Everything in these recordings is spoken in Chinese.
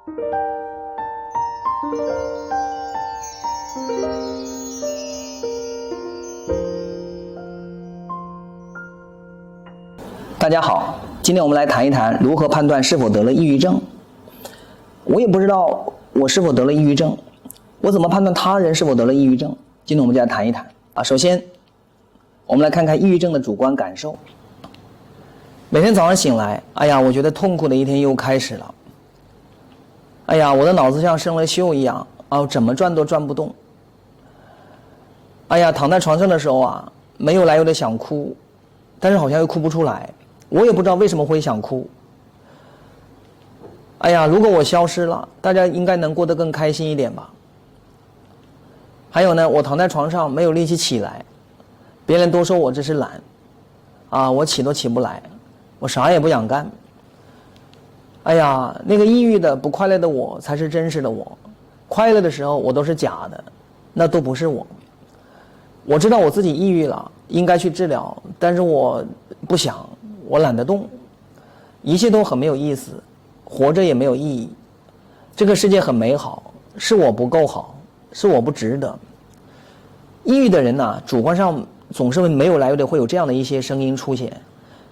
大家好，今天我们来谈一谈如何判断是否得了抑郁症。我也不知道我是否得了抑郁症，我怎么判断他人是否得了抑郁症？今天我们就来谈一谈首先我们来看看抑郁症的主观感受。每天早上醒来，我觉得痛苦的一天又开始了。我的脑子像生了锈一样怎么转都转不动。躺在床上的时候没有来由的想哭，但是好像又哭不出来，我也不知道为什么会想哭。如果我消失了，大家应该能过得更开心一点吧。还有呢，我躺在床上没有力气起来，别人都说我这是懒我起都起不来，我啥也不想干。那个抑郁的不快乐的我才是真实的我，快乐的时候我都是假的，那都不是我。我知道我自己抑郁了，应该去治疗，但是我不想，我懒得动，一切都很没有意思，活着也没有意义。这个世界很美好，是我不够好，是我不值得。抑郁的人主观上总是没有来由的会有这样的一些声音出现，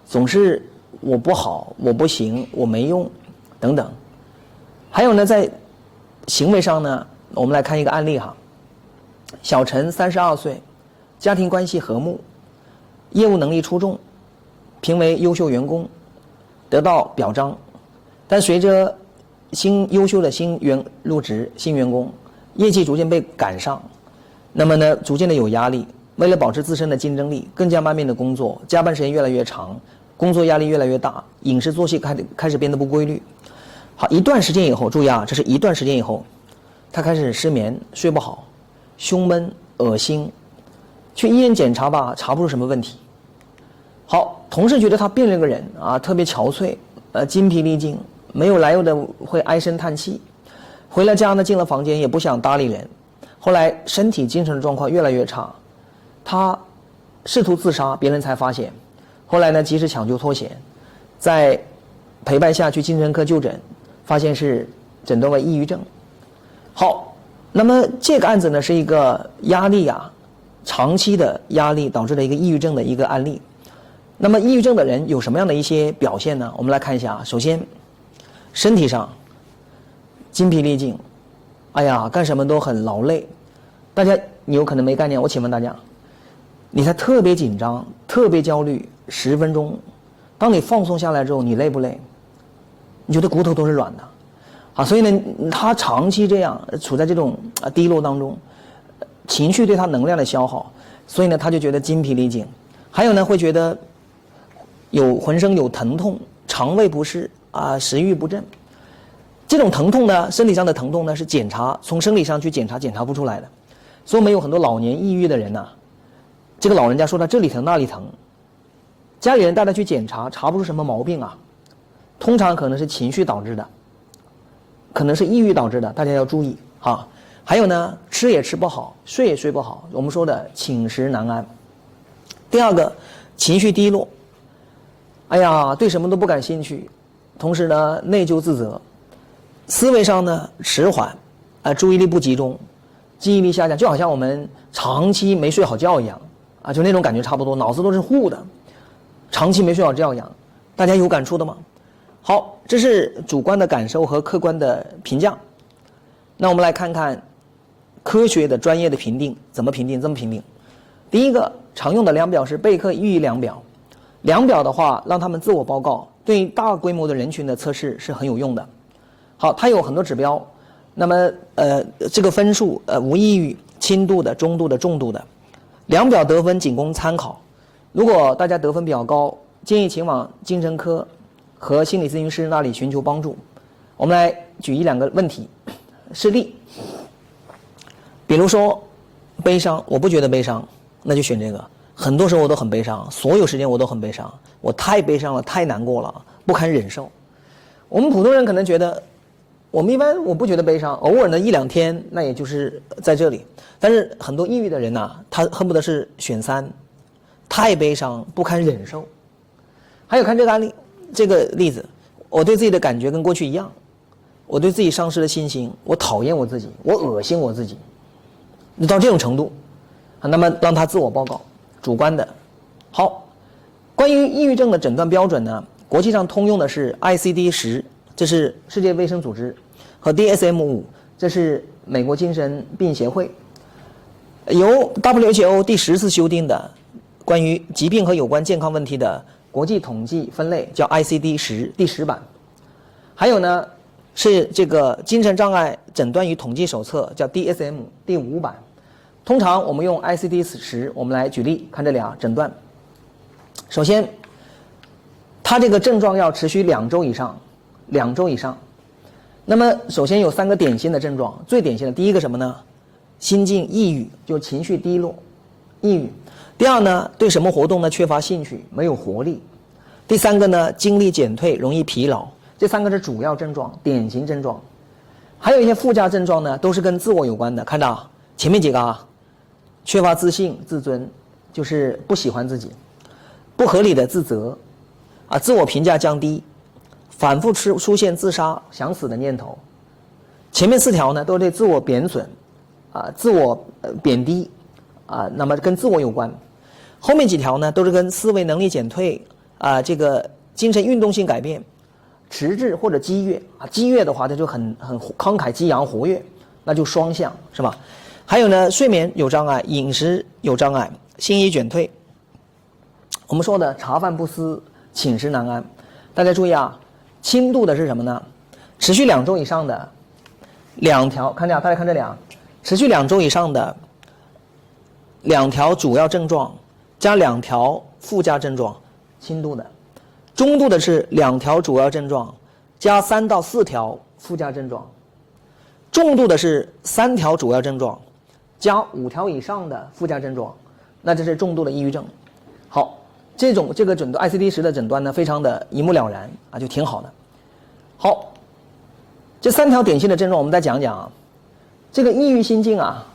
总是我不好，我不行，我没用等等。还有呢，在行为上呢，我们来看一个案例小陈32岁，家庭关系和睦，业务能力出众，评为优秀员工，得到表彰。但随着优秀的新员工业绩逐渐被赶上，那么呢，逐渐的有压力，为了保持自身的竞争力，更加慢命的工作，加班时间越来越长，工作压力越来越大，饮食作息开始变得不规律。好，一段时间以后，注意这是一段时间以后，他开始失眠，睡不好，胸闷恶心，去医院检查吧，查不出什么问题。好，同事觉得他变了个人特别憔悴，筋疲力尽，没有来由的会唉声叹气。回了家呢，进了房间也不想搭理人。后来身体精神的状况越来越差，他试图自杀，别人才发现。后来呢，及时抢救脱险，在陪伴下去精神科就诊，发现是诊断为抑郁症。好，那么这个案子呢，是一个压力长期的压力导致的一个抑郁症的一个案例。那么抑郁症的人有什么样的一些表现呢？我们来看一下首先身体上筋疲力尽，干什么都很劳累。大家你有可能没概念，我请问大家，你才特别紧张，特别焦虑10分钟，当你放松下来之后，你累不累？你觉得骨头都是软的所以呢，他长期这样处在这种低落当中，情绪对他能量的消耗，所以呢，他就觉得筋疲力尽。还有呢，会觉得浑身有疼痛，肠胃不适食欲不振。这种疼痛呢，身体上的疼痛呢，是从生理上去检查不出来的。所以我们有很多老年抑郁的人这个老人家说他这里疼那里疼，家里人带他去检查，查不出什么毛病通常可能是情绪导致的，可能是抑郁导致的，大家要注意还有呢，吃也吃不好，睡也睡不好，我们说的寝食难安。第二个，情绪低落，对什么都不感兴趣，同时呢，内疚自责，思维上呢迟缓注意力不集中，记忆力下降，就好像我们长期没睡好觉一样就那种感觉差不多，脑子都是糊的，长期没睡好觉一样。大家有感触的吗？好，这是主观的感受和客观的评价。那我们来看看科学的专业的评定，怎么评定？这么评定。第一个常用的量表是贝克抑郁量表。量表的话，让他们自我报告，对于大规模的人群的测试是很有用的。好，它有很多指标。那么这个分数无抑郁、轻度的、中度的、重度的，量表得分仅供参考。如果大家得分比较高，建议前往精神科和心理咨询师那里寻求帮助。我们来举1-2个问题事例。比如说悲伤，我不觉得悲伤，那就选这个。很多时候我都很悲伤，所有时间我都很悲伤，我太悲伤了，太难过了，不堪忍受。我们普通人可能觉得，我们一般我不觉得悲伤，偶尔呢1-2天，那也就是在这里。但是很多抑郁的人他恨不得是选3，太悲伤，不堪忍受。还有看这个案例，这个例子，我对自己的感觉跟过去一样，我对自己丧失了信心，我讨厌我自己，我恶心我自己，到这种程度，那么让他自我报告，主观的。好，关于抑郁症的诊断标准呢，国际上通用的是 ICD-10，这是世界卫生组织，和 DSM-5，这是美国精神病协会，由 WHO 第10次修订的关于疾病和有关健康问题的国际统计分类，叫 ICD-10第10版。还有呢是这个精神障碍诊断与统计手册，叫 DSM 第5版。通常我们用 ICD-10，我们来举例看这俩诊断。首先，它这个症状要持续2周以上，2周以上。那么首先有3个典型的症状，最典型的第一个什么呢？心境抑郁，就情绪低落，抑郁。第二呢，对什么活动呢缺乏兴趣，没有活力。第3个呢，精力减退，容易疲劳。这3个是主要症状，典型症状。还有一些附加症状呢，都是跟自我有关的。看到前面几个啊，缺乏自信、自尊，就是不喜欢自己；不合理的自责，啊，自我评价降低，反复出现自杀、想死的念头。前面4条呢，都对自我贬损，啊，自我贬低，啊，那么跟自我有关。后面几条呢，都是跟思维能力减退，啊，这个精神运动性改变。迟滞或者激越啊，激越的话，它就很慷慨激昂活跃，那就双向，是吧？还有呢，睡眠有障碍，饮食有障碍，心意减退。我们说的茶饭不思，寝食难安。大家注意啊，轻度的是什么呢？持续2周以上的2条，看这，大家看这俩，持续2周以上的2条主要症状加2条附加症状，轻度的。中度的是2条主要症状加3到4条附加症状，重度的是3条主要症状加5条以上的附加症状，那这是重度的抑郁症。好，这个诊断 ICD-10的诊断呢，非常的一目了然啊，就挺好的。好，这3条典型的症状我们再讲讲啊。这个抑郁心境啊，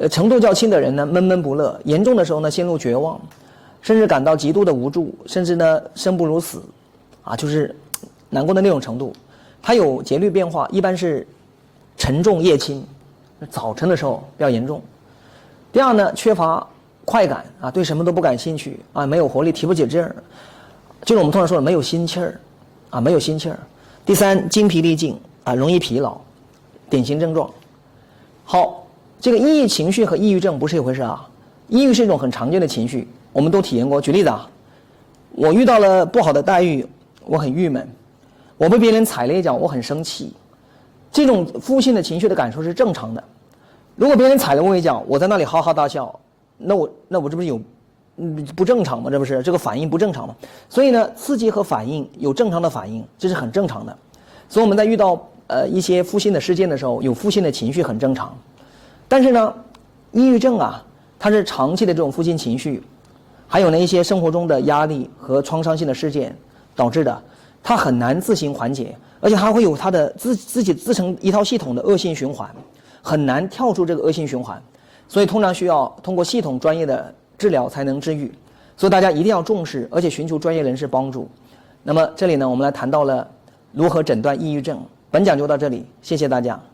程度较轻的人呢，闷闷不乐，严重的时候呢，陷入绝望。甚至感到极度的无助，甚至呢生不如死，啊，就是难过的那种程度。它有节律变化，一般是晨重夜轻，早晨的时候比较严重。第二呢，缺乏快感啊，对什么都不感兴趣啊，没有活力，提不起劲儿，就是我们通常说的没有心气儿啊，没有心气儿。第3，精疲力尽啊，容易疲劳，典型症状。好，这个抑郁情绪和抑郁症不是一回事啊，抑郁是一种很常见的情绪。我们都体验过。举例子啊，我遇到了不好的待遇，我很郁闷；我被别人踩了一脚，我很生气。这种负性的情绪的感受是正常的。如果别人踩了我一脚，我在那里哈哈大笑，那我这不是有不正常吗？这不是这个反应不正常吗？所以呢，刺激和反应有正常的反应，这是很正常的。所以我们在遇到一些负性的事件的时候，有负性的情绪很正常。但是呢，抑郁症啊，它是长期的这种负性情绪。还有呢，一些生活中的压力和创伤性的事件导致的，它很难自行缓解，而且还会有它的自己自成一套系统的恶性循环，很难跳出这个恶性循环，所以通常需要通过系统专业的治疗才能治愈，所以大家一定要重视，而且寻求专业人士帮助。那么这里呢，我们来谈到了如何诊断抑郁症，本讲就到这里，谢谢大家。